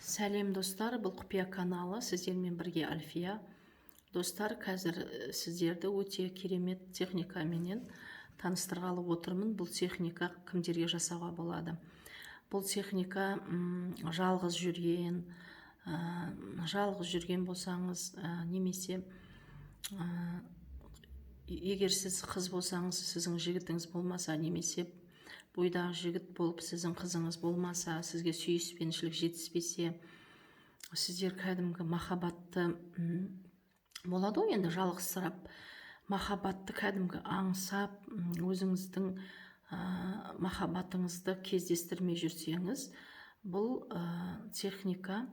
Сәлем достар, бұл құпия каналы, сіздермен бірге Альфия. Достар, қазір сіздерді өте керемет техникаменен таныстырғалы отырмын. Бұл техника кімдерге жасауға болады? Бұл техника жалғыз жүрген болсаңыз, немесе егер сіз қыз болсаңыз, сіздің жігітіңіз болмаса, немесе бойдағы жігіт болып сіздің қызыңыз болмаса, сізге сүйіспеншілік жетіспесе, сіздер кәдімгі махаббатты болады ғой, енді жалғызсырап махаббатты кәдімгі аңсап, өзіңіздің махаббатыңызды кездестірмей жүрсеңіз, бұл техника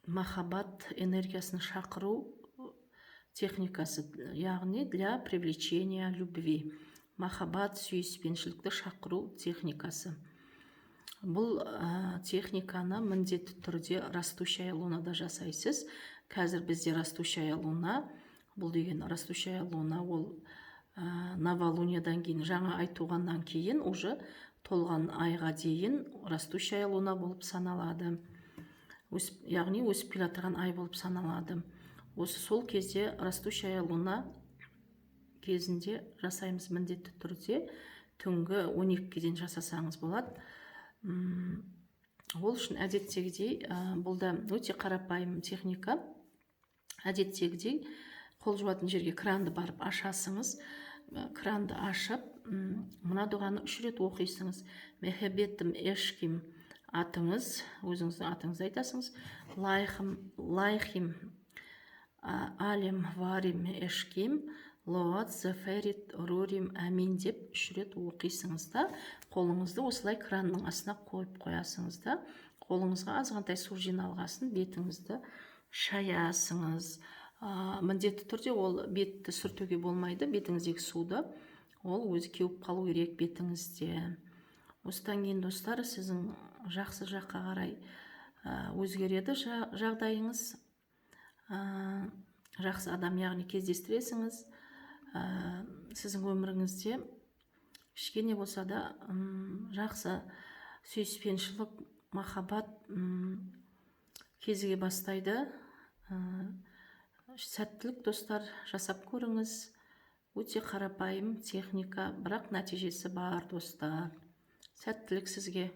махаббат энергиясын шақыру техникасы, яғни для привлечения любви. Махаббат, сүйіспеншілікті шақыру техникасы. Бұл техниканы міндетті түрде растущая лунада жасайсыз. Қазір бізде растущая луна, бұл деген растущая луна, ол новолуниядан кейін, жаңа айтуғаннан кейін, уже толған айға дейін растущая луна болып саналады. Яғни өсіп келе жатқан ай болып саналады. Осы сол кезде растущая луна кезінде жасаймыз міндетті түрде. Түнгі 12-ден жасасаңыз болады. Ол үшін әдеттегідей, бұл да өте қарапайым техника. Әдеттегідей қол жуатын жерге кранды барып ашасыңыз. Кранды ашып, мына дұғаны 3 рет оқисыңыз. Мехебеттім эшким атыңыз, өзіңіздің атыңызды айтасыңыз. Лайхим алем варим эшким лоат зеферит рурим әмин деп 3 рет оқисыңыз да, қолыңызды осылай кранның астына қойып қоясыңыз да, қолыңызға азғантай су жиналғасын, бетіңізді шаясыңыз. Міндетті түрде ол бетті сүртуге болмайды, бетіңіздегі суды, ол өзі кеуіп қалу керек бетіңізде. Осыдан кейін достар, сіздің жақсы жаққа қарай өзгереді жағдайыңыз. Жақсы адам, яғни кездестіресіңіз. Сіздің өміріңізде кішкене болса да жақсы сүйіспеншілік, махаббат кезіге бастайды. Сәттілік достар, жасап көріңіз. Өте қарапайым техника, бірақ нәтижесі бар достар. Сәттілік сізге.